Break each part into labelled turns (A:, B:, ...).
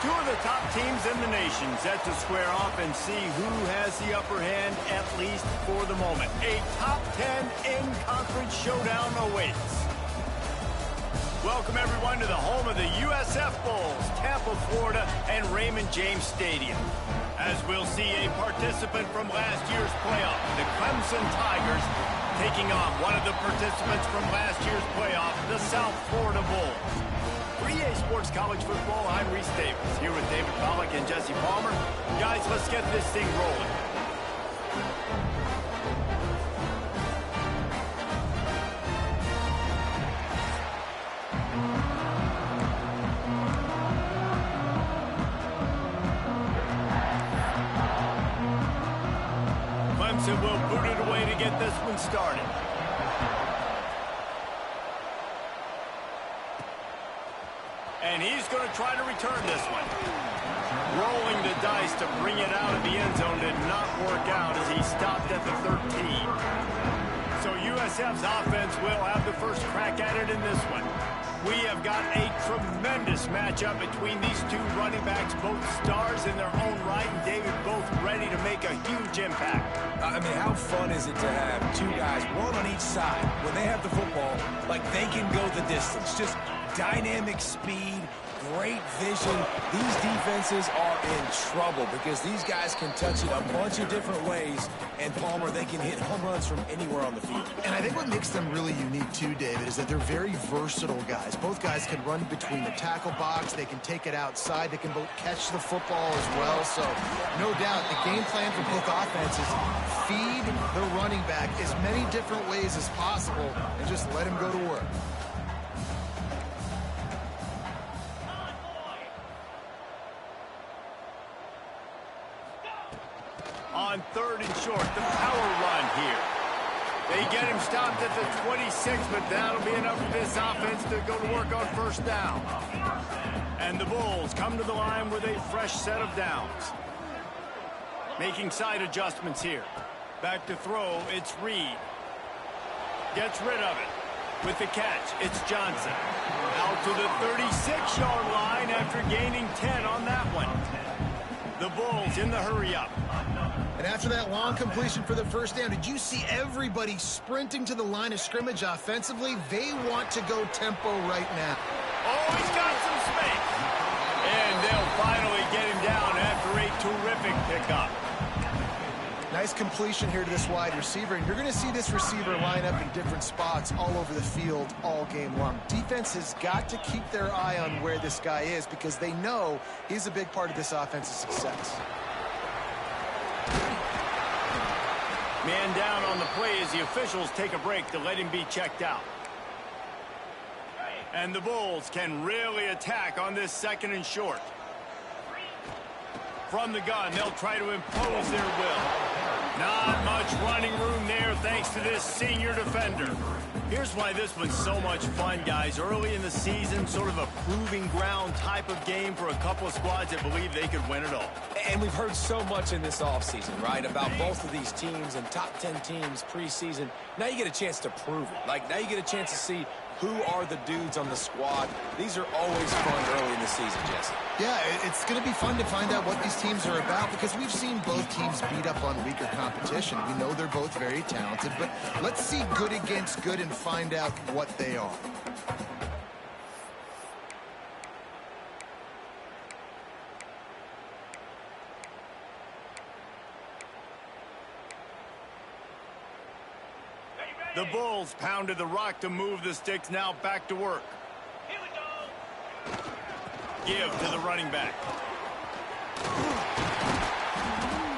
A: Two of the top teams in the nation set to square off and see who has the upper hand, at least for the moment. A top 10 in-conference showdown awaits. Welcome, everyone, to the home of the USFBulls, Tampa, Florida, and Raymond James Stadium. As we'll see a participant from last year's playoff, the Clemson Tigers, taking on one of the participants from last year's playoff, the South Florida Bulls. For EA Sports College Football, I'm Reese Davis, here with David Pollack and Jesse Palmer. Guys, let's get this thing rolling. Clemson will boot it away to get this one started. And he's going to try to return this one. Rolling the dice to bring it out of the end zone did not work out as he stopped at the 13. So USF's offense will have the first crack at it in this one. We have got a tremendous matchup between these two running backs, both stars in their own right, and David, both ready to make a huge impact.
B: I mean, how fun is it to have two guys, one on each side, when they have the football, like they can go the distance. Just dynamic speed, great vision. These defenses are in trouble because these guys can touch it a bunch of different ways, and Palmer, they can hit home runs from anywhere on the field.
C: And I think what makes them really unique too, David, is that they're very versatile guys. Both guys can run between the tackle box, they can take it outside, they can both catch the football as well. So no doubt the game plan for both offenses, feed the running back as many different ways as possible and just let him go to work.
A: On third and short, the power run here. They get him stopped at the 26, but that'll be enough for this offense to go to work on first down. And the Bulls come to the line with a fresh set of downs. Making side adjustments here. Back to throw, it's Reed. Gets rid of it. With the catch, it's Johnson. Out to the 36-yard line after gaining 10 on that one. The Bulls in the hurry-up.
C: And after that long completion for the first down, did you see everybody sprinting to the line of scrimmage offensively? They want to go tempo right now.
A: Oh, he's got some space. And they'll finally get him down after a terrific pickup.
C: Nice completion here to this wide receiver. And you're going to see this receiver line up in different spots all over the field all game long. Defense has got to keep their eye on where this guy is because they know he's a big part of this offense's success.
A: Man down on the play as the officials take a break to let him be checked out. And the Bulls can really attack on this second and short. From the gun, they'll try to impose their will. Not much running room there thanks to this senior defender. Here's why this was so much fun, guys. Early in the season, sort of a proving ground type of game for a couple of squads that believe they could win it all.
B: And we've heard so much in this offseason, right, about both of these teams and top 10 teams preseason. Now you get a chance to prove it. Like, now you get a chance to see who are the dudes on the squad. These are always fun early in the season, Jesse.
C: Yeah, it's going to be fun to find out what these teams are about because we've seen both teams beat up on weaker competition. We know they're both very talented, but let's see good against good and find out what they are.
A: The Bulls pounded the rock to move the sticks, now back to work.
D: Here we go.
A: Give to the running back.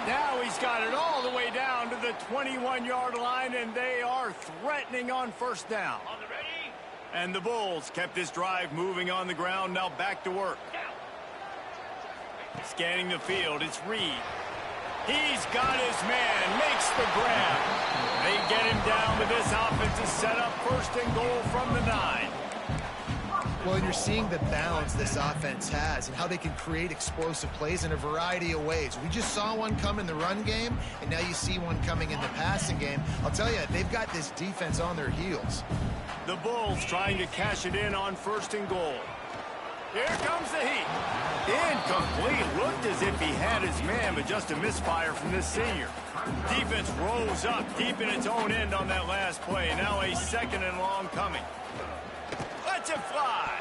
A: Now he's got it all the way down to the 21-yard line, and they are threatening on first down.
D: On the ready.
A: And the Bulls kept this drive moving on the ground, now back to work. Scanning the field, it's Reed. He's got his man, makes the grab. They get him down to this offensive setup, first and goal from the 9.
C: Well, and you're seeing the balance this offense has and how they can create explosive plays in a variety of ways. We just saw one come in the run game, and now you see one coming in the passing game. I'll tell you, they've got this defense on their heels.
A: The Bulls trying to cash it in on first and goal. Here comes the heat. Incomplete. Looked as if he had his man, but just a misfire from this senior. Defense rolls up deep in its own end on that last play. Now a 2nd and long coming. Lets it fly.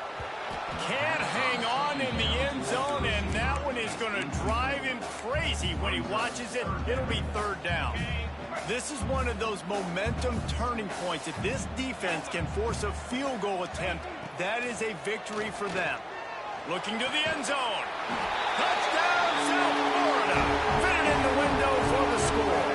A: Can't hang on in the end zone, and that one is going to drive him crazy when he watches it. It'll be 3rd down. This is one of those momentum turning points. If this defense can force a field goal attempt, that is a victory for them. Looking to the end zone. Touchdown, South Florida. Fitted in the window for the score.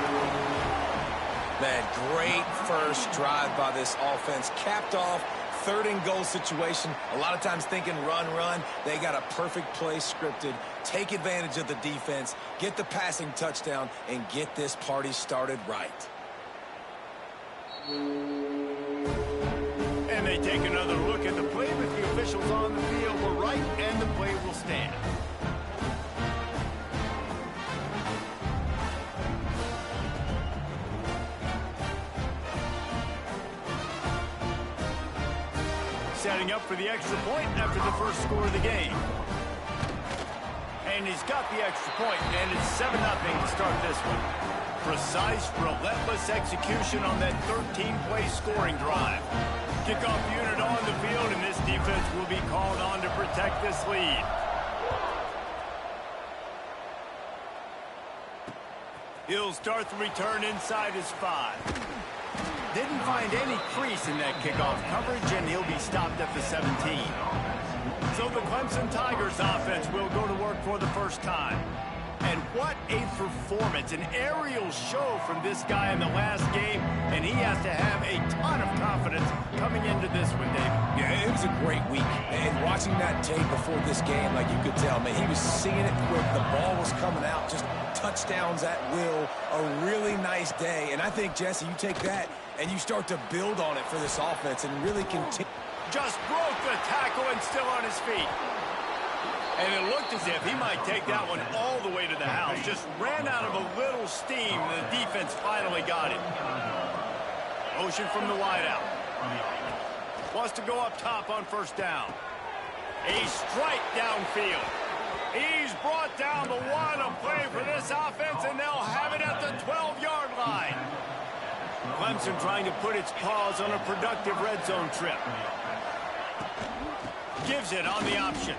B: Man, great first drive by this offense. Capped off, 3rd and goal situation. A lot of times thinking run, run. They got a perfect play scripted. Take advantage of the defense, get the passing touchdown, and get this party started right.
A: And they take another look at the play, but the officials on the field were right, and the play will stand. Setting up for the extra point after the first score of the game. And he's got the extra point, and it's 7-0 to start this one. Precise, relentless execution on that 13-play scoring drive. Kickoff unit on the field, and this defense will be called on to protect this lead. He'll start the return inside his 5. Didn't find any crease in that kickoff coverage, and he'll be stopped at the 17. So the Clemson Tigers offense will go to work for the first time. And what a performance, an aerial show from this guy in the last game, and he has to have a ton of confidence coming into this one, David.
B: Yeah, it was a great week. And watching that tape before this game, like you could tell, man, he was seeing it quick. The ball was coming out, just touchdowns at will. A really nice day. And I think, Jesse, you take that and you start to build on it for this offense and really continue.
A: Just broke the tackle and still on his feet. And it looked as if he might take that one all the way to the house. Just ran out of a little steam, and the defense finally got it. Motion from the wideout. Wants to go up top on 1st down. A strike downfield. He's brought down the one of play for this offense, and they'll have it at the 12-yard line. Clemson trying to put its paws on a productive red zone trip. Gives it on the option.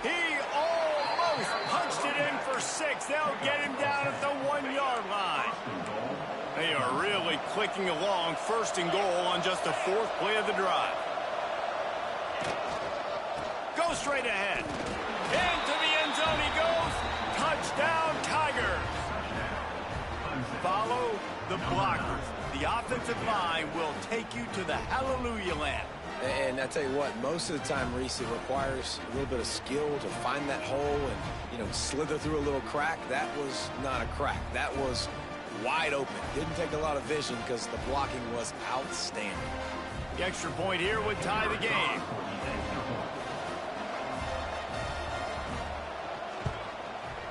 A: He almost punched it in for 6. They'll get him down at the 1-yard line. They are really clicking along, 1st and goal on just the 4th play of the drive. Go straight ahead. Into the end zone he goes. Touchdown, Tigers. Follow the blockers. The offensive line will take you to the hallelujah land.
B: And I tell you what, most of the time, Reese, it requires a little bit of skill to find that hole and, slither through a little crack. That was not a crack. That was wide open. Didn't take a lot of vision because the blocking was outstanding.
A: The extra point here would tie the game.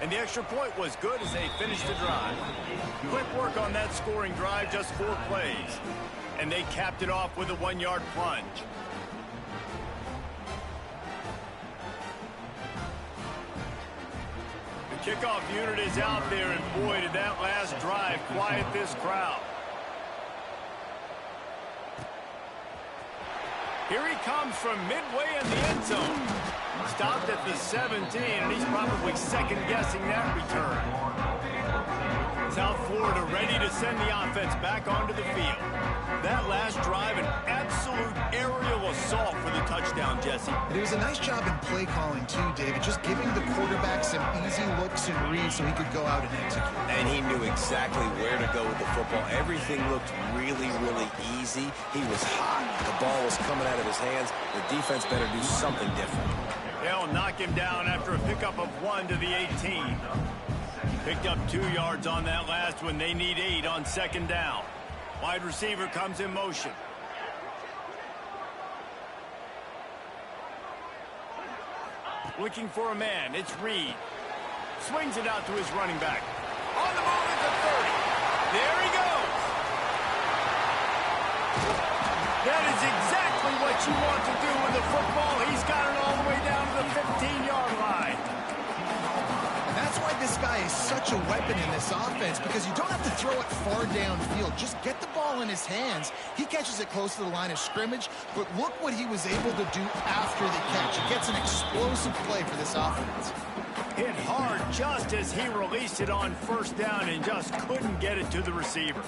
A: And the extra point was good as they finished the drive. Quick work on that scoring drive, just 4 plays. And they capped it off with a 1-yard plunge. The kickoff unit is out there, and boy, did that last drive quiet this crowd. Here he comes from midway in the end zone. Stopped at the 17, and he's probably second-guessing that return. South Florida ready to send the offense back onto the field. That last drive, an absolute aerial assault for the touchdown, Jesse.
C: It was a nice job in play calling, too, David. Just giving the quarterback some easy looks and reads so he could go out and execute.
B: And he knew exactly where to go with the football. Everything looked really, really easy. He was hot. The ball was coming out of his hands. The defense better do something different.
A: They'll knock him down after a pickup of 1 to the 18. Picked up 2 yards on that last one. They need 8 on 2nd down. Wide receiver comes in motion. Looking for a man. It's Reed. Swings it out to his running back. On the move at the 30. There he goes. That is exactly exactly what you want to do with the football. He's got it all the way down to the 15-yard line.
C: And that's why this guy is such a weapon in this offense, because you don't have to throw it far downfield. Just get the ball in his hands. He catches it close to the line of scrimmage, but look what he was able to do after the catch. He gets an explosive play for this offense.
A: Hit hard just as he released it on first down and just couldn't get it to the receiver.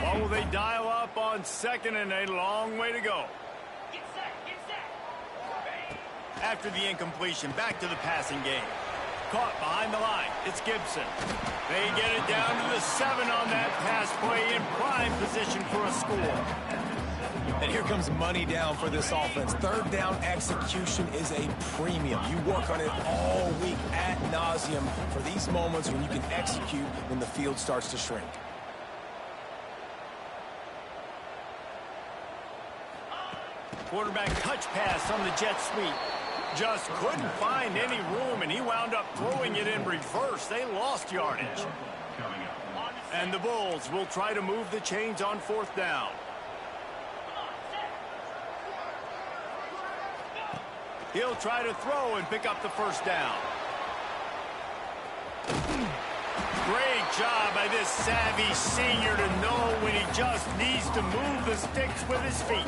A: What will they dial up on second and a long way to go?
D: Get set, get set.
A: After the incompletion, back to the passing game. Caught behind the line. It's Gibson. They get it down to the 7 on that pass play in prime position for a score.
B: And here comes money down for this offense. Third down execution is a premium. You work on it all week ad nauseum for these moments when you can execute when the field starts to shrink.
A: Quarterback touch pass on the jet sweep. Just couldn't find any room, and he wound up throwing it in reverse. They lost yardage. And the Bulls will try to move the chains on fourth down. He'll try to throw and pick up the first down. Great job by this savvy senior to know when he just needs to move the sticks with his feet.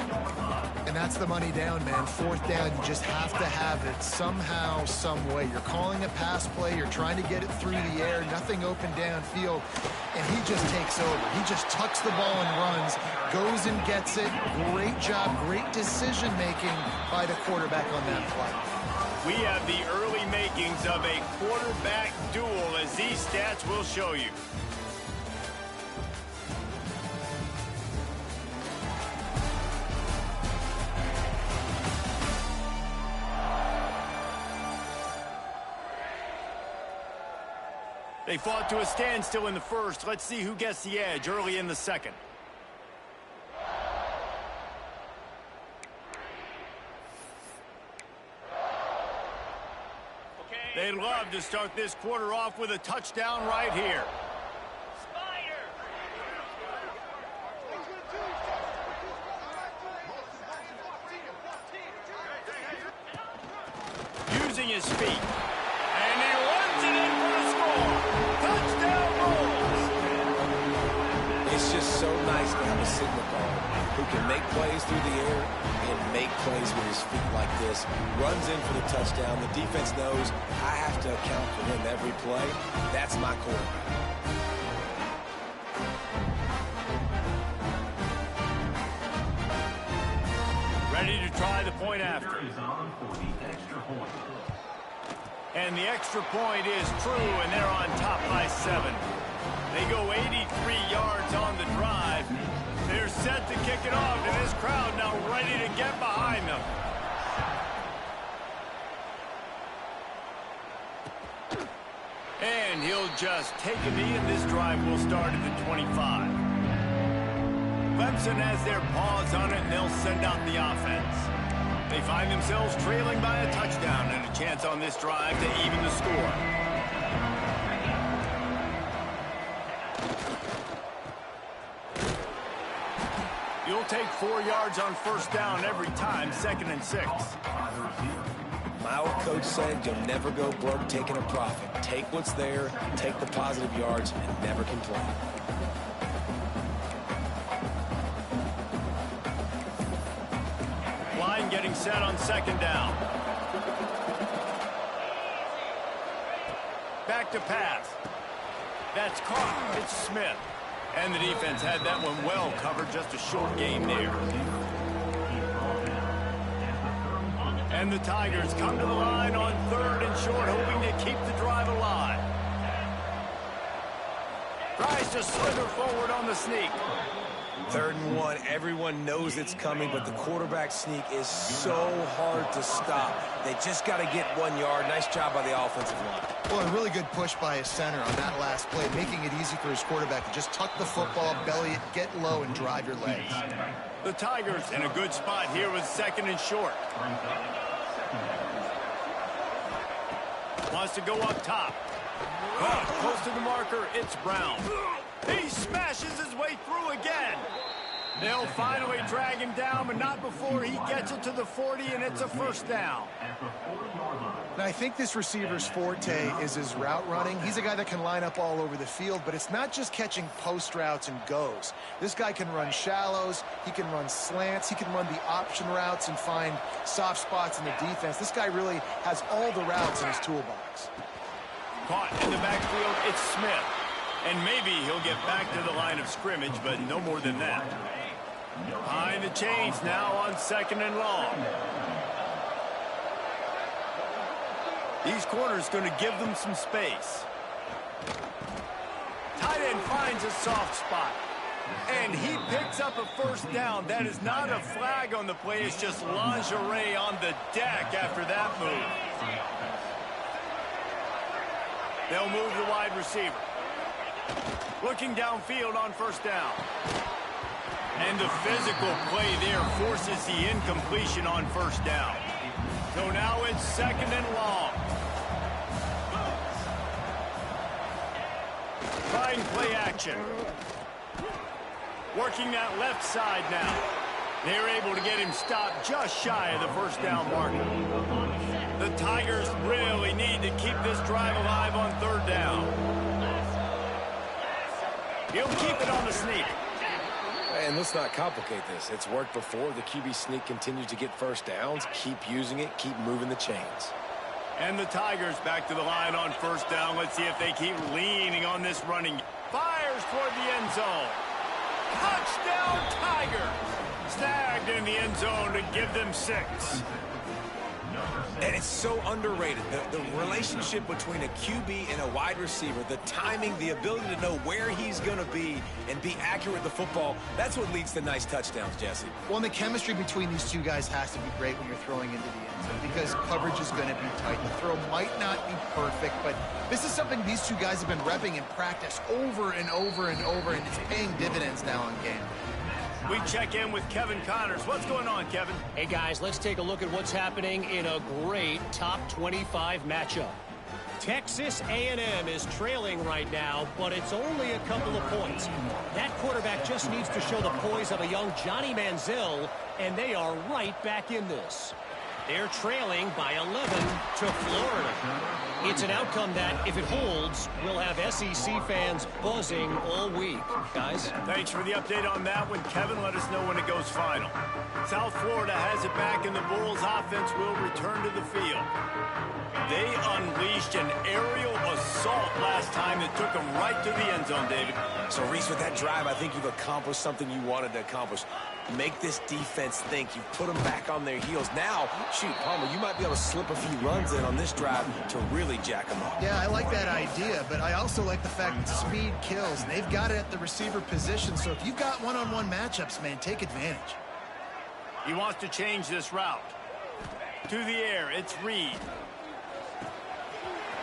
C: And that's the money down, man. Fourth down, you just have to have it somehow, some way. You're calling a pass play. You're trying to get it through the air. Nothing open downfield. And he just takes over. He just tucks the ball and runs, goes and gets it. Great job, great decision-making by the quarterback on that play.
A: We have the early makings of a quarterback duel, as these stats will show you. They fought to a standstill in the first. Let's see who gets the edge early in the second. They'd love to start this quarter off with a touchdown right here.
D: Spider.
A: Using his feet. And he runs it in for the score. Touchdown Bulls.
B: It's just so nice to have a signal caller who can make plays through the air and make plays with his feet like this. Runs in for the touchdown. The defense knows I have to account for him every play. That's my quarterback.
A: Ready to try the point after. And the extra point is true, and they're on top by 7. They go 83 yards on the drive. They're set to kick it off, and this crowd now ready to get behind them. And he'll just take a knee, and this drive will start at the 25. Clemson has their paws on it, and they'll send out the offense. They find themselves trailing by a touchdown and a chance on this drive to even the score. You'll take 4 yards on first down every time, 2nd and 6.
B: My old coach said you'll never go broke taking a profit. Take what's there, take the positive yards, and never complain.
A: Line getting set on 2nd down. Back to pass. That's caught. It's Smith. And the defense had that one well covered, just a short game there. And the Tigers come to the line on 3rd and short, hoping to keep the drive alive. Tries to slither forward on the sneak.
B: 3rd and 1, everyone knows it's coming, but the quarterback sneak is so hard to stop. They just got to get 1 yard. Nice job by the offensive line.
C: Well, a really good push by his center on that last play, making it easy for his quarterback to just tuck the football, belly it, get low, and drive your legs.
A: The Tigers in a good spot here with 2nd and short. Wants to go up top. Close to the marker, it's Brown. He smashes his way through again. They'll finally drag him down, but not before he gets it to the 40, and it's a first down.
C: Now, I think this receiver's forte is his route running. He's a guy that can line up all over the field, but it's not just catching post routes and goes. This guy can run shallows, he can run slants, he can run the option routes and find soft spots in the defense. This guy really has all the routes in his toolbox.
A: Caught in the backfield, it's Smith. And maybe he'll get back to the line of scrimmage, but no more than that. Behind the chains now on 2nd and long. These corners going to give them some space. Tight end finds a soft spot. And he picks up a first down. That is not a flag on the play. It's just lingerie on the deck after that move. They'll move the wide receiver. Looking downfield on first down. And the physical play there forces the incompletion on first down. So now it's 2nd and long. Trying play action. Working that left side now. They're able to get him stopped just shy of the first down marker. The Tigers really need to keep this drive alive on 3rd down. He'll keep it on the sneak.
B: And let's not complicate this. It's worked before. The QB sneak continues to get first downs. Keep using it. Keep moving the chains.
A: And the Tigers back to the line on first down. Let's see if they keep leaning on this running. Fires toward the end zone. Touchdown, Tigers! Snagged in the end zone to give them 6.
B: And it's so underrated. The relationship between a QB and a wide receiver, the timing, the ability to know where he's going to be and be accurate with the football, that's what leads to nice touchdowns, Jesse.
C: Well, and the chemistry between these two guys has to be great when you're throwing into the end zone because coverage is going to be tight. The throw might not be perfect, but this is something these two guys have been repping in practice over and over and over, and it's paying dividends now on game.
A: We check in with Kevin Connors. What's going on, Kevin?
E: Hey, guys, let's take a look at what's happening in a great top 25 matchup. Texas A&M is trailing right now, but it's only a couple of points. That quarterback just needs to show the poise of a young Johnny Manziel, and they are right back in this. They're trailing by 11 to Florida. It's an outcome that, if it holds, will have SEC fans buzzing all week. Guys?
A: Thanks for the update on that one, Kevin. Let us know when it goes final. South Florida has it back, and the Bulls offense will return to the field. They unleashed an aerial assault last time that took them right to the end zone, David.
B: So, Reese, with that drive, I think you've accomplished something you wanted to accomplish. Make this defense think. You've put them back on their heels. Now, shoot, Palmer, you might be able to slip a few runs in on this drive to really jack them up.
C: Yeah, I like that idea, but I also like the fact that speed kills. And they've got it at the receiver position, so if you've got one-on-one matchups, man, take advantage.
A: He wants to change this route. To the air, it's Reed.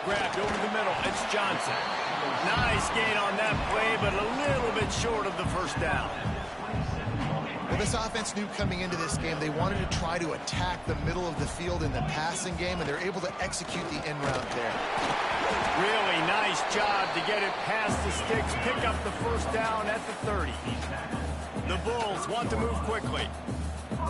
A: Grabbed over the middle, it's Johnson. Nice gain on that play, but a little bit short of the first down.
C: Well, this offense knew coming into this game they wanted to try to attack the middle of the field in the passing game, and they're able to execute the end route there.
A: Really nice job to get it past the sticks, pick up the first down at the 30. The Bulls want to move quickly.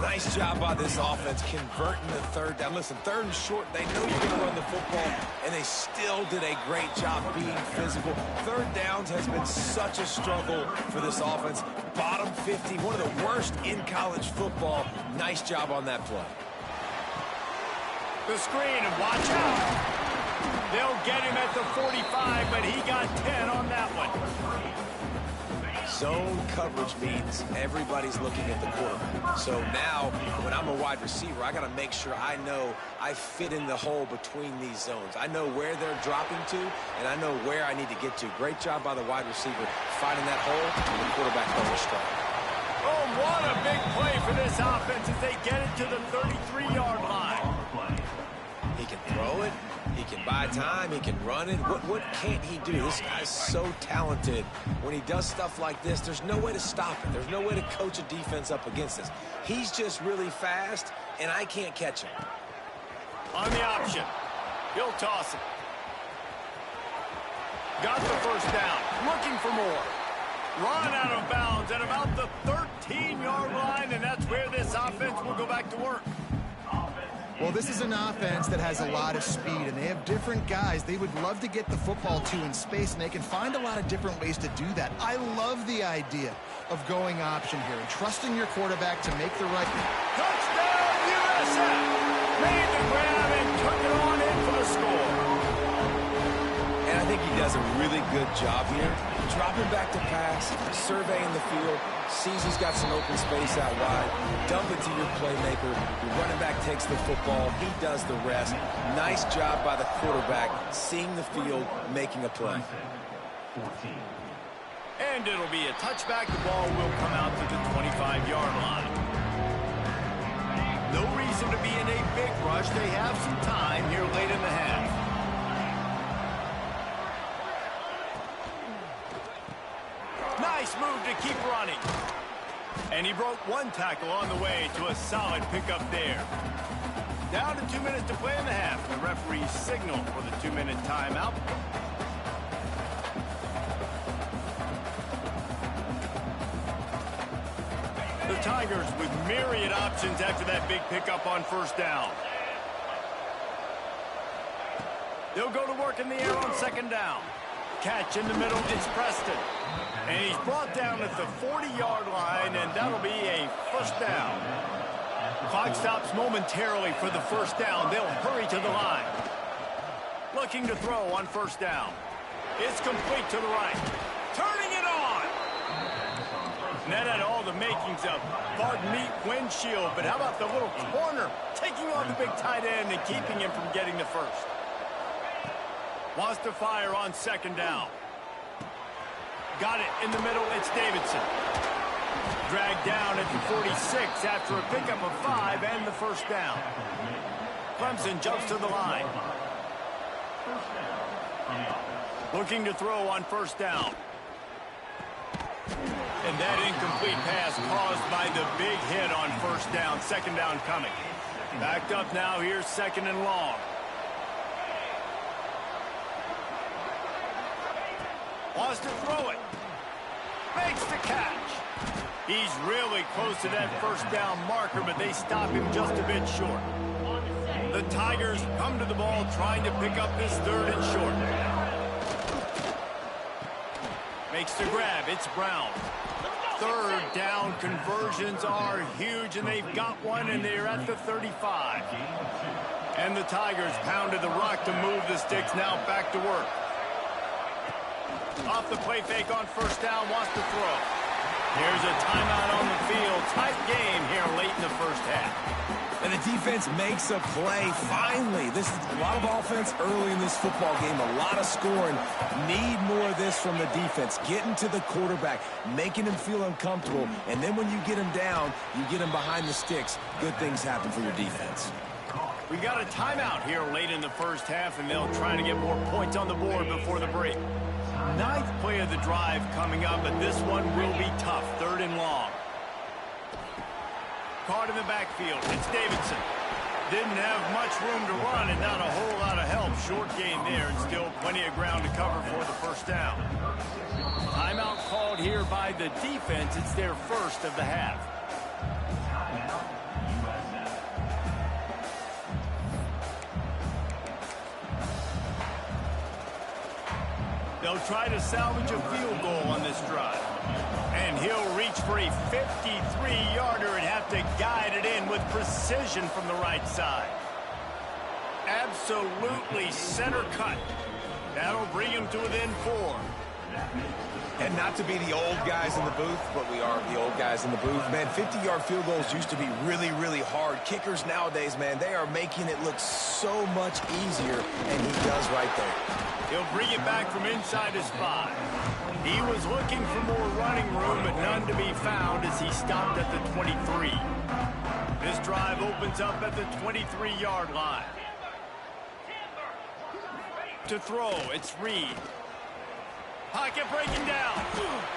B: Nice job by this offense converting the 3rd down. Listen, 3rd and short, they know you're going to run the football, and they still did a great job being physical. 3rd downs has been such a struggle for this offense. Bottom 50, one of the worst in college football. Nice job on that play.
A: The screen, and watch out. They'll get him at the 45, but he got 10 on that one.
B: Zone coverage means everybody's looking at the quarterback. So now, when I'm a wide receiver, I got to make sure I know I fit in the hole between these zones. I know where they're dropping to, and I know where I need to get to. Great job by the wide receiver finding that hole, and the quarterback going straight.
A: Oh, what a big play for this offense as they get it to the 33-yard line.
B: He can throw it. He can buy time. He can run it. What can't he do? This guy's so talented. When he does stuff like this, there's no way to stop it. There's no way to coach a defense up against this. He's just really fast, and I can't catch him.
A: On the option, he'll toss it. Got the first down. Looking for more. Run out of bounds at about the 13-yard line, and that's where this offense will go back to work.
C: Well, this is an offense that has a lot of speed, and they have different guys they would love to get the football to in space, and they can find a lot of different ways to do that. I love the idea of going option here and trusting your quarterback to make the right...
A: Touchdown, USF! Made the grab and took it on in for the score.
B: And I think he does a really good job here. Dropping back to pass, surveying the field, sees he's got some open space out wide, dump it to your playmaker, your running back takes the football, he does the rest. Nice job by the quarterback, seeing the field, making a play.
A: And it'll be a touchback. The ball will come out to the 25-yard line. No reason to be in a big rush. They have some time here late in the half. Nice move to keep running. And he broke one tackle on the way to a solid pickup there. Down to 2 minutes to play in the half. The referee signal for the 2-minute timeout. The Tigers with myriad options after that big pickup on first down. They'll go to work in the air on second down. Catch in the middle, it's Preston. And he's brought down at the 40-yard line, and that'll be a first down. Clock stops momentarily for the first down. They'll hurry to the line. Looking to throw on first down. It's complete to the right. Turning it on. And that had all the makings of bug meat windshield, but how about the little corner taking on the big tight end and keeping him from getting the first? Wants to fire on second down. Got it in the middle, it's Davidson. Dragged down at the 46 after a pickup of 5 and the first down. Clemson jumps to the line. Looking to throw on first down. And that incomplete pass caused by the big hit on first down. Second down coming. Backed up now, here's second and long. Wants to throw it. Makes the catch. He's really close to that first down marker, but they stop him just a bit short. The Tigers come to the ball trying to pick up this third and short. Makes the grab. It's Brown. Third down conversions are huge, and they've got one, and they're at the 35. And the Tigers pounded the rock to move the sticks. Now back to work. Off the play fake on first down, wants to throw. Here's a timeout on the field. Tight game here late in the first half.
B: And the defense makes a play, finally. This is a lot of offense early in this football game, a lot of scoring. Need more of this from the defense. Getting to the quarterback, making him feel uncomfortable, and then when you get him down, you get him behind the sticks. Good things happen for your defense.
A: We got a timeout here late in the first half, and they'll try to get more points on the board before the break. Ninth play of the drive coming up, but this one will be tough. Third and long. Caught in the backfield. It's Davidson. Didn't have much room to run and not a whole lot of help. Short gain there and still plenty of ground to cover for the first down. Timeout called here by the defense. It's their first of the half. They'll try to salvage a field goal on this drive. And he'll reach for a 53-yarder and have to guide it in with precision from the right side. Absolutely center cut. That'll bring him to within 4.
B: And not to be the old guys in the booth, but we are the old guys in the booth. Man, 50-yard field goals used to be really, really hard. Kickers nowadays, man, they are making it look so much easier, and he does right there.
A: He'll bring it back from inside his 5. He was looking for more running room, but none to be found as he stopped at the 23. This drive opens up at the 23-yard line. To throw, it's Reed. Pocket breaking down.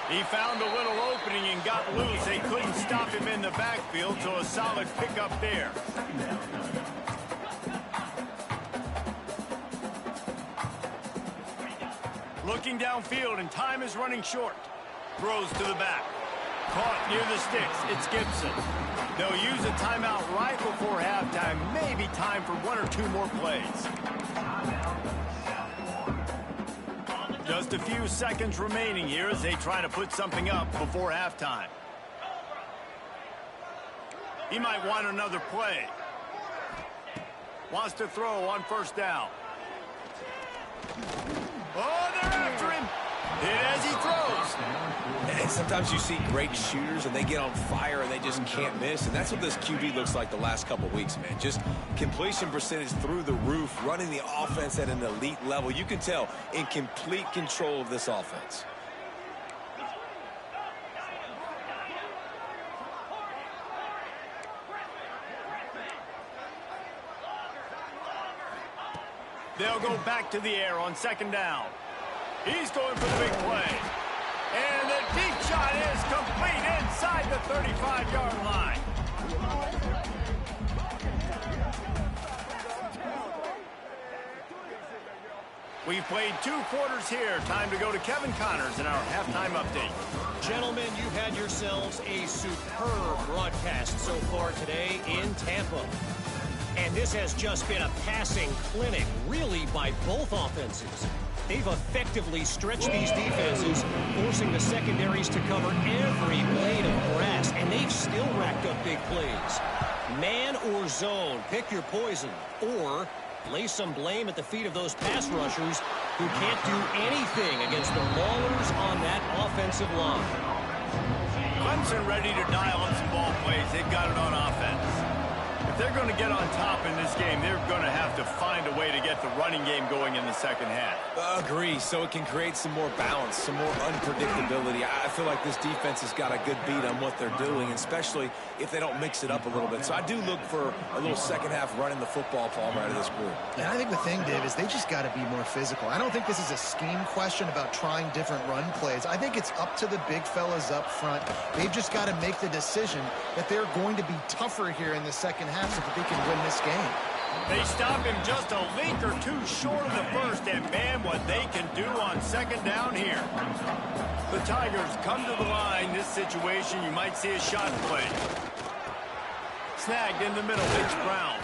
A: He found a little opening and got loose. They couldn't stop him in the backfield, so a solid pickup there. Looking downfield, and time is running short. Throws to the back. Caught near the sticks. It's Gibson. They'll use a timeout right before halftime. Maybe time for one or two more plays. Just a few seconds remaining here as they try to put something up before halftime. He might want another play. Wants to throw on first down. Oh, they're after him. Hit as he throws.
B: And sometimes you see great shooters and they get on fire and they just can't miss. And that's what this QB looks like the last couple weeks, man. Just completion percentage through the roof, running the offense at an elite level. You can tell in complete control of this offense.
A: They'll go back to the air on second down. He's going for the big play. And the deep shot is complete inside the 35-yard line. We've played 2 quarters here. Time to go to Kevin Connors in our halftime update.
E: Gentlemen, you've had yourselves a superb broadcast so far today in Tampa. And this has just been a passing clinic, really, by both offenses. They've effectively stretched these defenses, forcing the secondaries to cover every blade of grass, and they've still racked up big plays. Man or zone, pick your poison, or lay some blame at the feet of those pass rushers who can't do anything against the maulers on that offensive line.
A: Clemson ready to dial up some ball plays. They've got it on offense. If they're going to get on top in this game, they're going to have to find a way to get the running game going in the second half.
B: Agree, so it can create some more balance, some more unpredictability. I feel like this defense has got a good beat on what they're doing, especially if they don't mix it up a little bit. So I do look for a little second half running the football, Palmer, out of this group.
C: And I think the thing, Dave, is they just got to be more physical. I don't think this is a scheme question about trying different run plays. I think it's up to the big fellas up front. They've just got to make the decision that they're going to be tougher here in the second half so that they can win this game.
A: They stop him just a link or two short of the first, and man, what they can do on second down here. The Tigers come to the line. This situation, you might see a shot play. Snagged in the middle, it's Brown.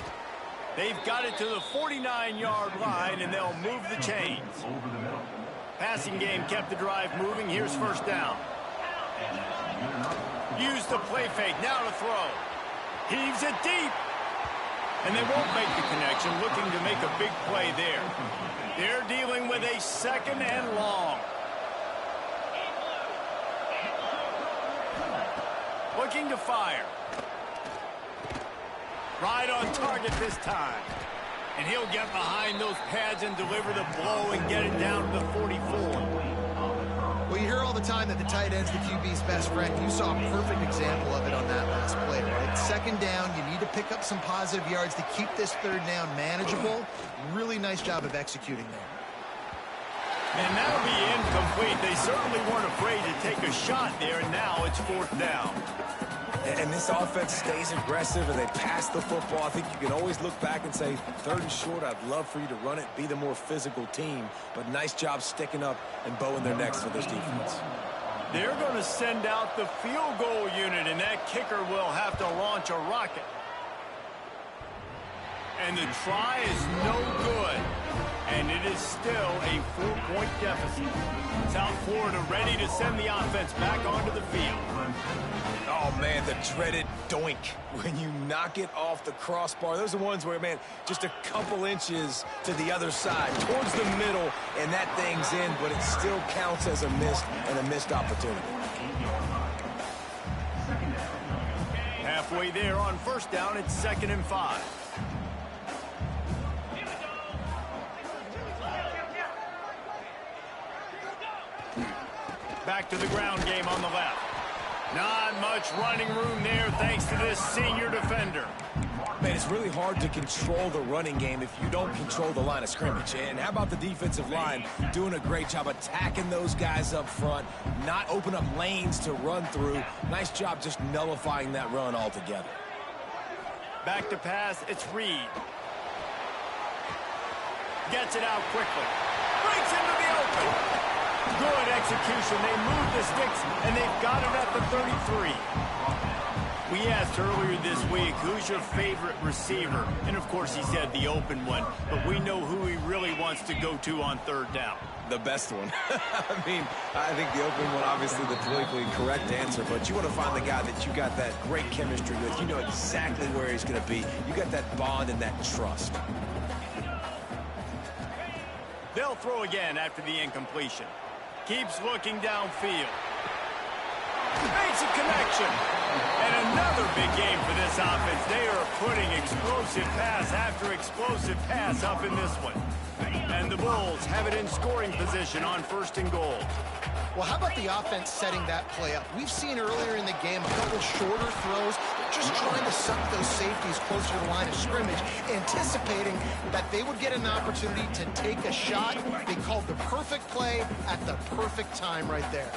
A: They've got it to the 49-yard line, and they'll move the chains. Passing game kept the drive moving. Here's first down. Use the play fake, now to throw. Heaves it deep. And they won't make the connection, looking to make a big play there. They're dealing with a second and long. Looking to fire. Right on target this time. And he'll get behind those pads and deliver the blow and get it down to the 44.
C: Well, you hear all the time that the tight end's the QB's best friend. You saw a perfect example of it on that last play, right? Second down, you need to pick up some positive yards to keep this third down manageable. Really nice job of executing there.
A: And that'll be incomplete. They certainly weren't afraid to take a shot there, and now it's fourth down.
B: And this offense stays aggressive and they pass the football. I think you can always look back and say, third and short, I'd love for you to run it, be the more physical team. But nice job sticking up and bowing their necks for this defense.
A: They're going to send out the field goal unit, and that kicker will have to launch a rocket. And the try is no good. And it is still a 4-point deficit. South Florida ready to send the offense back onto the field.
B: Oh, man, the dreaded doink when you knock it off the crossbar. Those are ones where, man, just a couple inches to the other side, towards the middle, and that thing's in, but it still counts as a missed opportunity.
A: Halfway there on first down, it's 2nd and 5. Back to the ground game on the left. Not much running room there thanks to this senior defender.
B: Man, it's really hard to control the running game if you don't control the line of scrimmage. And how about the defensive line doing a great job attacking those guys up front, not open up lanes to run through. Nice job just nullifying that run altogether.
A: Back to pass, it's Reed. Gets it out quickly. Breaks into the open. Good execution. They move the sticks, and they've got it at the 33. We asked earlier this week, who's your favorite receiver? And, of course, he said the open one. But we know who he really wants to go to on third down.
B: The best one. I mean, I think the open one, obviously the politically correct answer, but you want to find the guy that you got that great chemistry with. You know exactly where he's going to be. You got that bond and that trust.
A: They'll throw again after the incompletion. Keeps looking downfield. Makes a connection. And another big game for this offense. They are putting explosive pass after explosive pass up in this one. And the Bulls have it in scoring position on 1st and goal.
C: Well, how about the offense setting that play up? We've seen earlier in the game a couple shorter throws, just trying to suck those safeties closer to the line of scrimmage, anticipating that they would get an opportunity to take a shot. They called the perfect play at the perfect time right there.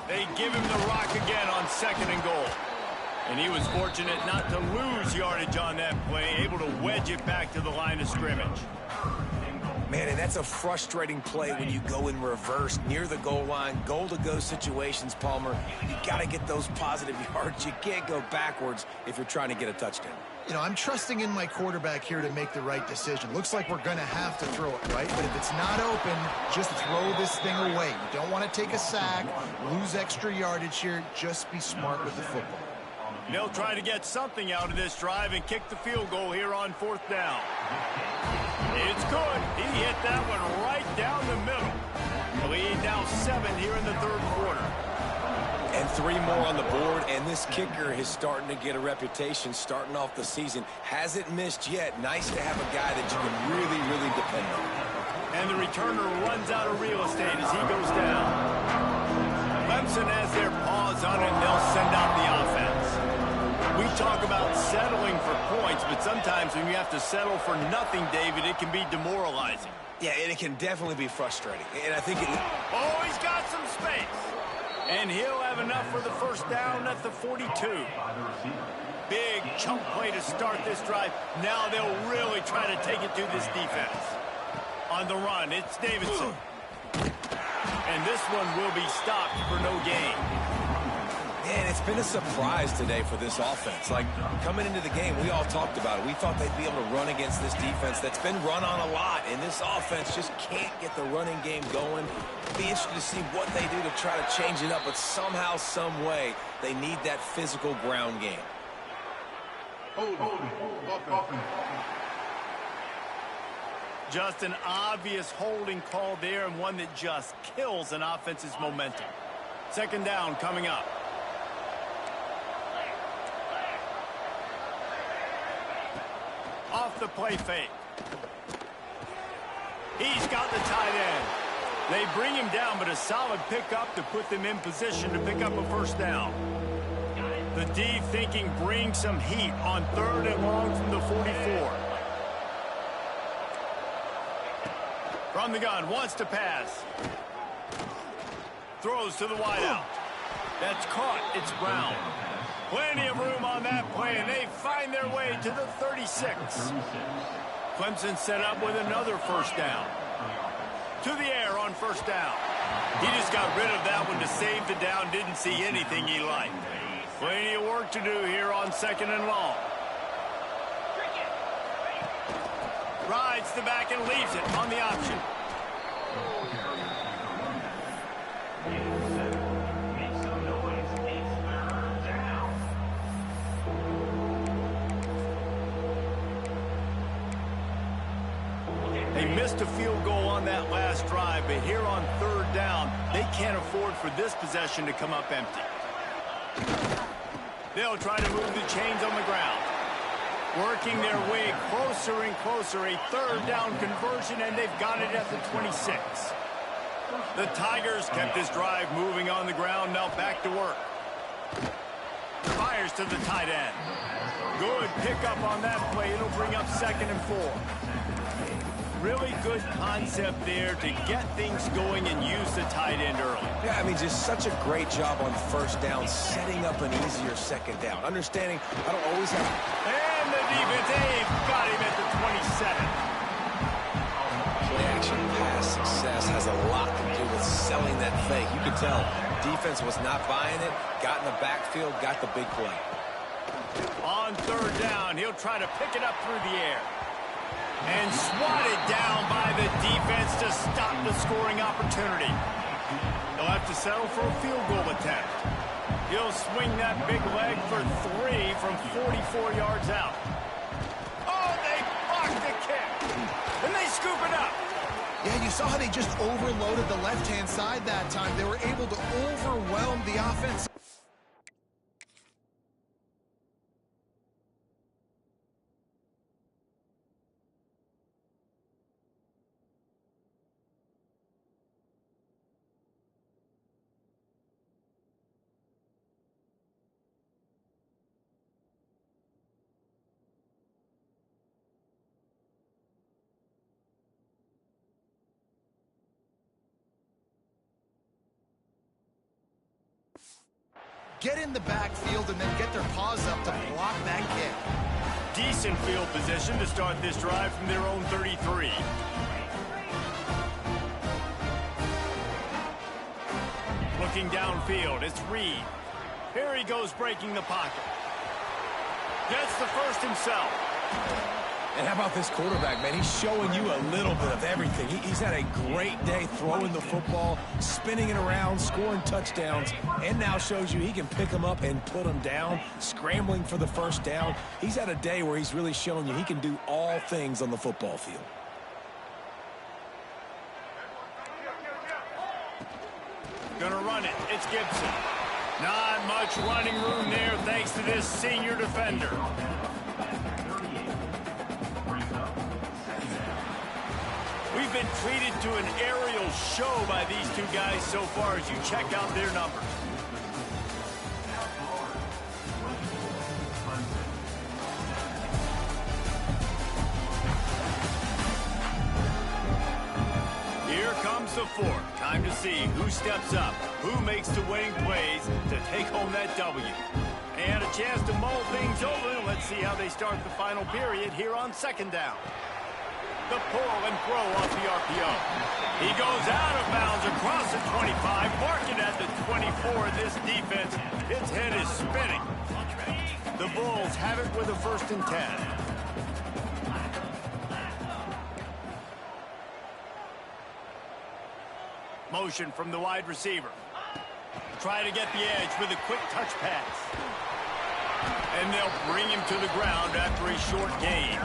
A: They give him the rock again on 2nd and goal. And he was fortunate not to lose yardage on that play, able to wedge it back to the line of scrimmage.
B: Man, and that's a frustrating play when you go in reverse near the goal line, goal-to-go situations, Palmer. You got to get those positive yards. You can't go backwards if you're trying to get a touchdown.
C: You know, I'm trusting in my quarterback here to make the right decision. Looks like we're going to have to throw it, right? But if it's not open, just throw this thing away. You don't want to take a sack, lose extra yardage here. Just be smart with the football.
A: They'll try to get something out of this drive and kick the field goal here on 4th down. It's good. He hit that one right down the middle. The lead now 7 here in the 3rd quarter.
B: And 3 more on the board, and this kicker is starting to get a reputation starting off the season. Hasn't missed yet. Nice to have a guy that you can really, really depend on.
A: And the returner runs out of real estate as he goes down. Clemson has their paws on it, and they'll send out the offense. We talk about settling for points, but sometimes when you have to settle for nothing, David, it can be demoralizing.
B: Yeah, and it can definitely be frustrating. And I think it...
A: Oh, he's got some space. And he'll have enough for the 1st down at the 42. Big chunk play to start this drive. Now they'll really try to take it to this defense. On the run, it's Davidson. And this one will be stopped for no gain.
B: Man, it's been a surprise today for this offense. Like, coming into the game, we all talked about it. We thought they'd be able to run against this defense that's been run on a lot, and this offense just can't get the running game going. It'll be interesting to see what they do to try to change it up, but somehow, some way, they need that physical ground game.
A: Just an obvious holding call there, and one that just kills an offense's momentum. 2nd down coming up. Off the play fake. He's got the tight end. They bring him down, but a solid pickup to put them in position to pick up a 1st down. The D thinking bring some heat on 3rd and long from the 44. From the gun, wants to pass. Throws to the wideout. That's caught. It's Brown. Plenty of room on that play, and they find their way to the 36. Clemson set up with another 1st down. To the air on 1st down. He just got rid of that one to save the down. Didn't see anything he liked. Plenty of work to do here on 2nd and long. Rides the back and leaves it on the option. They missed a field goal on that last drive, but here on 3rd down, they can't afford for this possession to come up empty. They'll try to move the chains on the ground. Working their way closer and closer, a 3rd down conversion, and they've got it at the 26. The Tigers kept this drive moving on the ground, now back to work. Fires to the tight end. Good pickup on that play. It'll bring up 2nd and 4. Really good concept there to get things going and use the tight end early.
B: Yeah, I mean, just such a great job on 1st down, setting up an easier 2nd down. Understanding I don't always have...
A: And the defense, they've got him at the 27.
B: Play action pass success. has a lot to do with selling that fake. You could tell defense was not buying it, got in the backfield, got the big play.
A: On third down, he'll try to pick it up through the air. And swatted down by the defense to stop the scoring opportunity. He'll have to settle for a field goal attempt. He'll swing that big leg for 3 from 44 yards out. Oh, they blocked the kick. And they scoop it up.
C: Yeah, you saw how they just overloaded the left-hand side that time. They were able to overwhelm the offense. Get in the backfield and then get their paws up to block that kick.
A: Decent field position to start this drive from their own 33. Looking downfield, it's Reed. Here he goes breaking the pocket. Gets the first himself.
B: And how about this quarterback, man? He's showing you a little bit of everything. He's had a great day throwing the football, spinning it around, scoring touchdowns, and now shows you he can pick them up and put them down, scrambling for the first down. He's had a day where he's really shown you he can do all things on the football field.
A: Gonna run it. It's Gibson. Not much running room there thanks to this senior defender. We've been treated to an aerial show by these two guys so far as you check out their numbers. Here comes the fourth. Time to see who steps up, who makes the winning plays to take home that W. And a chance to mull things over. Let's see how they start the final period here on second down. The pull and throw off the RPO. He goes out of bounds across the 25, marking at the 24. This defense, its head is spinning. The Bulls have it with a 1st and 10. Motion from the wide receiver. Try to get the edge with a quick touch pass. And they'll bring him to the ground after a short gain.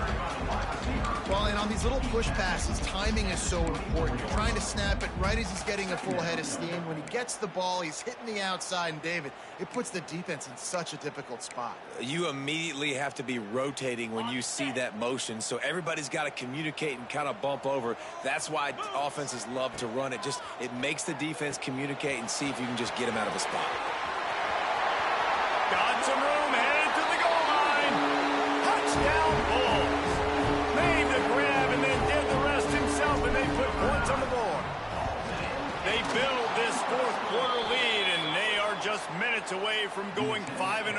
C: Well, and on these little push passes, timing is so important. You're trying to snap it right as he's getting a full head of steam. When he gets the ball, he's hitting the outside, and David, it puts the defense in such a difficult spot.
B: You immediately have to be rotating when you see that motion, so everybody's got to communicate and kind of bump over. That's why offenses love to run it. It makes the defense communicate and see if you can just get him out of a spot.
A: Got some room, headed to the goal line. Touchdown, Bulls. Made the grab and then did the rest himself, and they put points on the board. They build this fourth quarter lead, and they are just minutes away from going 5-0.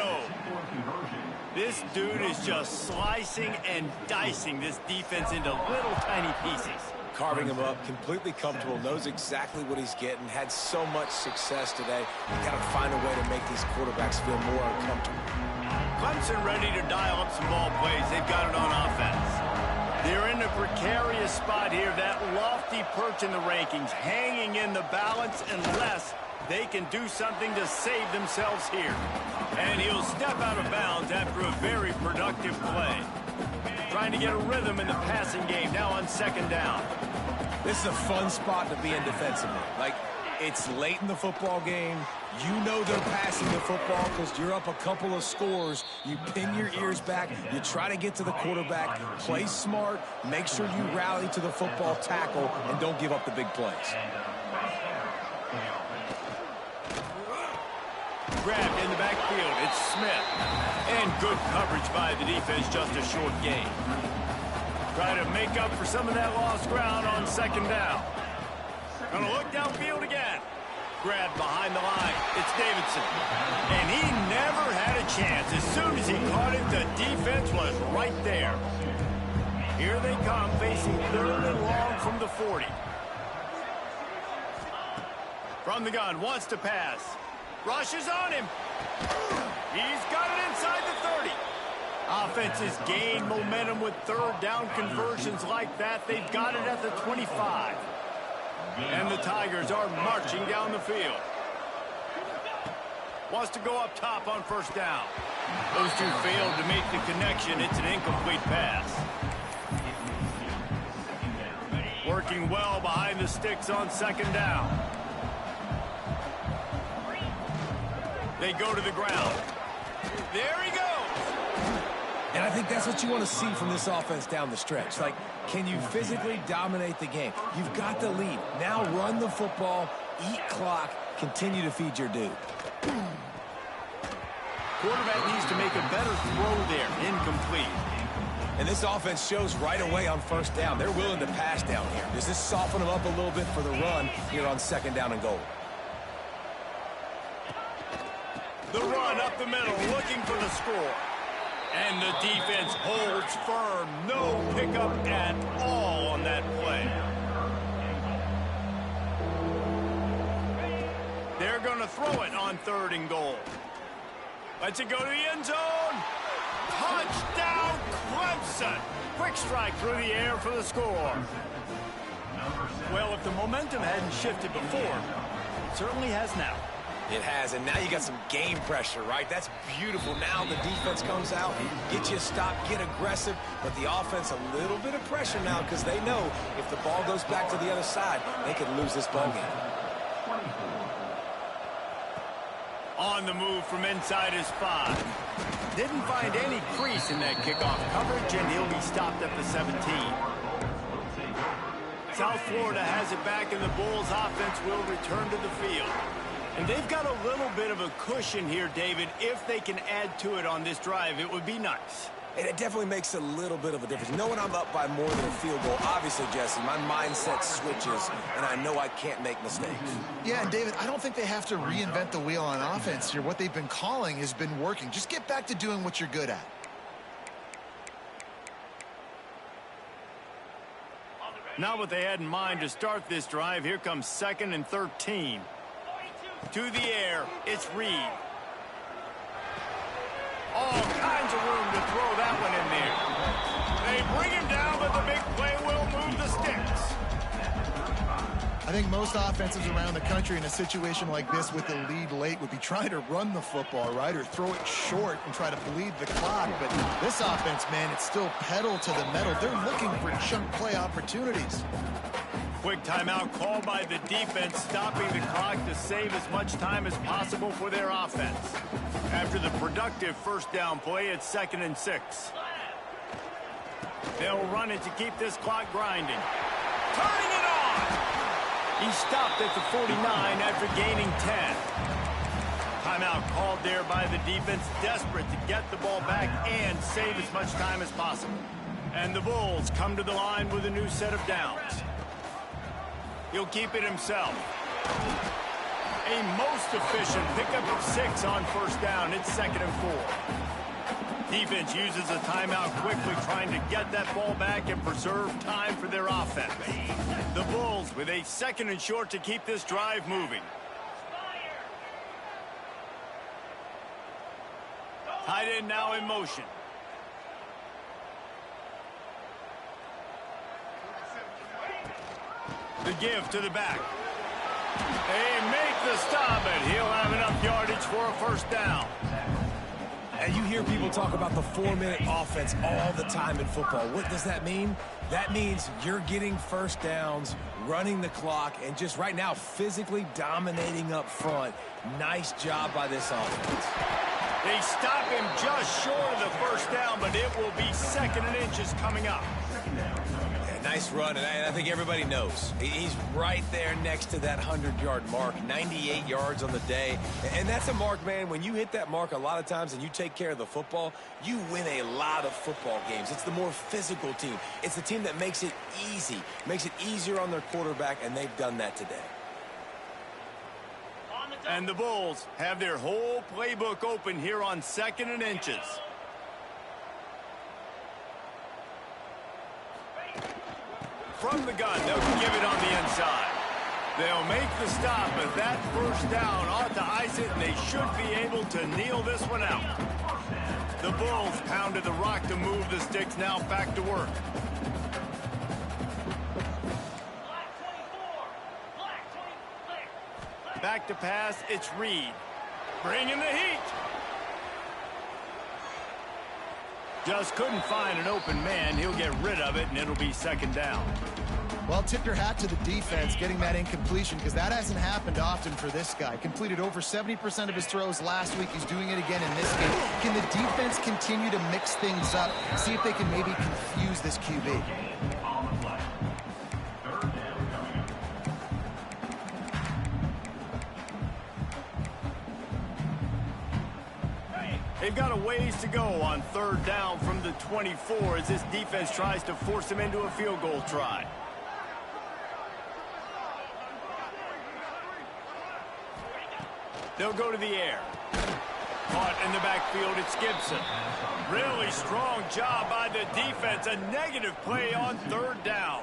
A: This dude is just slicing and dicing this defense into little tiny pieces.
B: Carving him up, completely comfortable, knows exactly what he's getting, had so much success today. You got to find a way to make these quarterbacks feel more uncomfortable.
A: Clemson ready to dial up some ball plays. They've got it on offense. They're in a precarious spot here, that lofty perch in the rankings, hanging in the balance unless they can do something to save themselves here. And he'll step out of bounds after a very productive play. Trying to get a rhythm in the passing game now on second down.
B: This is a fun spot to be in defensively. Like, it's late in the football game. You know they're passing the football because you're up a couple of scores. You pin your ears back. You try to get to the quarterback. Play smart. Make sure you rally to the football tackle and don't give up the big plays.
A: Grabbed in the backfield. It's Smith. And good coverage by the defense, just a short gain. Try to make up for some of that lost ground on second down. Gonna look downfield again. Grabbed behind the line. It's Davidson. And he never had a chance. As soon as he caught it, the defense was right there. Here they come, facing 3rd and long from the 40. From the gun, wants to pass. Rushes on him. He's got it inside the 30. Offenses gain momentum with third down conversions like that. They've got it at the 25. And the Tigers are marching down the field. Wants to go up top on first down. Those two failed to make the connection. It's an incomplete pass. Working well behind the sticks on second down. They go to the ground. There he goes.
B: And I think that's what you want to see from this offense down the stretch. Like, can you physically dominate the game? You've got the lead. Now run the football, eat clock, continue to feed your dude.
A: Quarterback needs to make a better throw there. Incomplete.
B: And this offense shows right away on first down. They're willing to pass down here. Does this soften them up a little bit for the run here on second down and goal?
A: The run up the middle, looking for the score. And the defense holds firm. No pickup at all on that play. They're going to throw it on third and goal. Lets it go to the end zone. Touchdown, Clemson. Quick strike through the air for the score. Well, if the momentum hadn't shifted before, it certainly has now.
B: It has, and now you got some game pressure, right? That's beautiful. Now the defense comes out, get you a stop, get aggressive, but the offense a little bit of pressure now because they know if the ball goes back to the other side, they could lose this ball game.
A: On the move from inside his 5. Didn't find any crease in that kickoff coverage, and he'll be stopped at the 17. South Florida has it back, and the Bulls offense will return to the field. And they've got a little bit of a cushion here, David. If they can add to it on this drive, it would be nice.
B: And it definitely makes a little bit of a difference. Knowing I'm up by more than a field goal, obviously, Jesse, my mindset switches, and I know I can't make mistakes.
C: Yeah, and David, I don't think they have to reinvent the wheel on offense here. What they've been calling has been working. Just get back to doing what you're good at.
A: Not what they had in mind to start this drive. Here comes 2nd and 13. To the air, it's Reed. All kinds of room to throw that one in there. They bring him down, but the big play will move the sticks.
C: I think most offenses around the country in a situation like this with the lead late would be trying to run the football, right, or throw it short and try to bleed the clock. But this offense, man, it's still pedal to the metal. They're looking for chunk play opportunities.
A: Quick timeout called by the defense, stopping the clock to save as much time as possible for their offense. After the productive first down play, it's 2nd and 6. They'll run it to keep this clock grinding. Turning it on! He stopped at the 49 after gaining 10. Timeout called there by the defense, desperate to get the ball back and save as much time as possible. And the Bulls come to the line with a new set of downs. He'll keep it himself. A most efficient pickup of 6 on first down. It's 2nd and 4. Defense uses a timeout quickly, trying to get that ball back and preserve time for their offense. The Bulls with a 2nd and short to keep this drive moving. Tight end now in motion. The give to the back. They make the stop, and he'll have enough yardage for a first down.
B: And you hear people talk about the 4-minute offense all the time in football. What does that mean? That means you're getting first downs, running the clock, and just right now physically dominating up front. Nice job by this offense.
A: They stop him just short of the first down, but it will be 2nd and inches coming up.
B: Nice run, and I think everybody knows. He's right there next to that 100-yard mark, 98 yards on the day. And that's a mark, man, when you hit that mark a lot of times and you take care of the football, you win a lot of football games. It's the more physical team. It's the team that makes it easy, makes it easier on their quarterback, and they've done that today.
A: And the Bulls have their whole playbook open here on 2nd and inches. From the gun, they'll give it on the inside. They'll make the stop, but that first down ought to ice it, and they should be able to kneel this one out. The Bulls pounded the rock to move the sticks, now back to work. Back to pass, it's Reed. Bringing the heat. Just couldn't find an open man. He'll get rid of it, and it'll be second down.
C: Well, tip your hat to the defense getting that incompletion, because that hasn't happened often for this guy. Completed over 70% of his throws last week. He's doing it again in this game. Can the defense continue to mix things up? See if they can maybe confuse this QB.
A: They've got a ways to go on third down from the 24 as this defense tries to force them into a field goal try. They'll go to the air. Caught in the backfield, it's Gibson. Really strong job by the defense. A negative play on third down.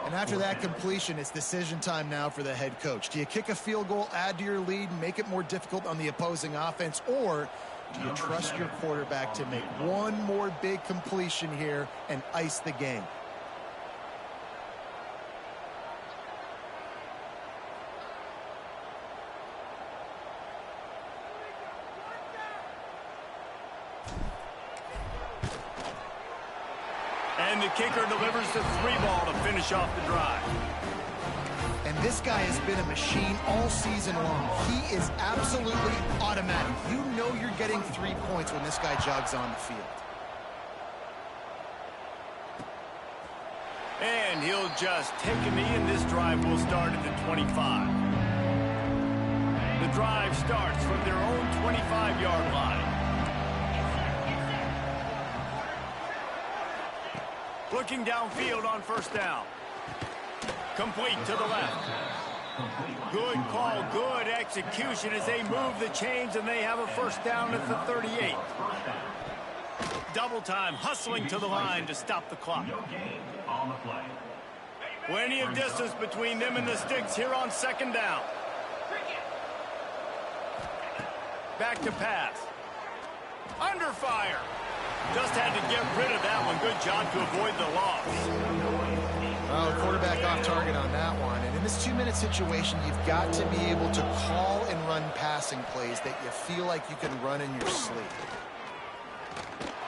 C: And after that completion, it's decision time now for the head coach. Do you kick a field goal, add to your lead, and make it more difficult on the opposing offense, or do you trust your quarterback to make one more big completion here and ice the game?
A: And the kicker delivers the 3-ball to finish off the drive.
C: And this guy has been a machine all season long. He is absolutely automatic. You know you're getting 3 points when this guy jogs on the field.
A: And he'll just take a knee, and this drive will start at the 25. The drive starts from their own 25-yard line. Looking downfield on first down. Complete to the left. Good call, good execution as they move the chains, and they have a first down at the 38. Double time, hustling to the line to stop the clock. Plenty of distance between them and the sticks here on second down. Back to pass. Under fire. Just had to get rid of that one. Good job to avoid the loss.
C: Well, quarterback off target on that one. And in this 2-minute situation, you've got to be able to call and run passing plays that you feel like you can run in your sleep.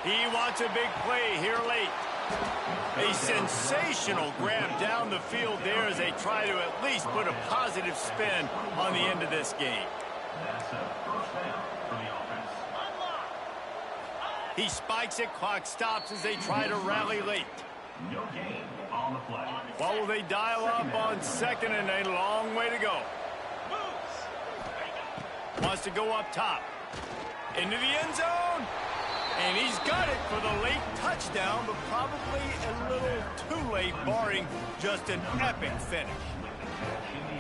A: He wants a big play here late. A sensational grab down the field there as they try to at least put a positive spin on the end of this game. He spikes it, clock stops as they try to rally late. What will they dial up on second, and a long way to go? Wants to go up top. Into the end zone. And he's got it for the late touchdown, but probably a little too late, barring just an epic finish.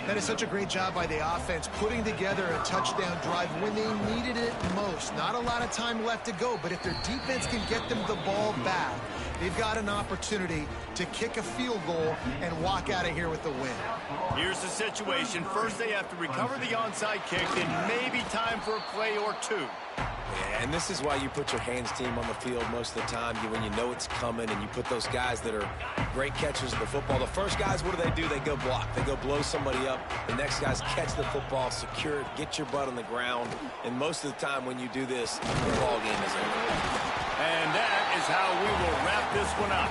C: That is such a great job by the offense, putting together a touchdown drive when they needed it most. Not a lot of time left to go, but if their defense can get them the ball back, they've got an opportunity to kick a field goal and walk out of here with the win.
A: Here's the situation. First, they have to recover the onside kick, and maybe time for a play or two.
B: Yeah, and this is why you put your hands team on the field most of the time, when you know it's coming, and you put those guys that are great catchers of the football. The first guys, what do? They go block. They go blow somebody up. The next guys catch the football, secure it, get your butt on the ground. And most of the time when you do this, the ball game is over.
A: And that is how we will wrap this one up.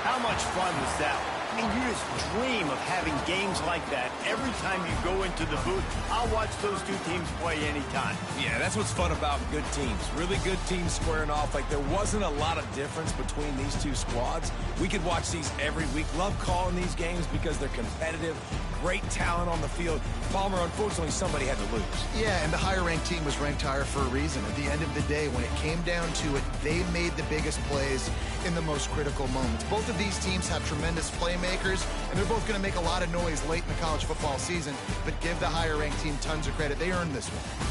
A: How much fun was that? I mean, you just dream of having games like that every time you go into the booth. I'll watch those two teams play anytime.
B: Yeah, that's what's fun about good teams. Really good teams squaring off. Like, there wasn't a lot of difference between these two squads. We could watch these every week. Love calling these games because they're competitive. Great talent on the field. Palmer, unfortunately, somebody had to lose.
C: Yeah, and the higher-ranked team was ranked higher for a reason. At the end of the day, when it came down to it, they made the biggest plays in the most critical moments. Both of these teams have tremendous playmakers, and they're both going to make a lot of noise late in the college football season, but give the higher-ranked team tons of credit. They earned this one.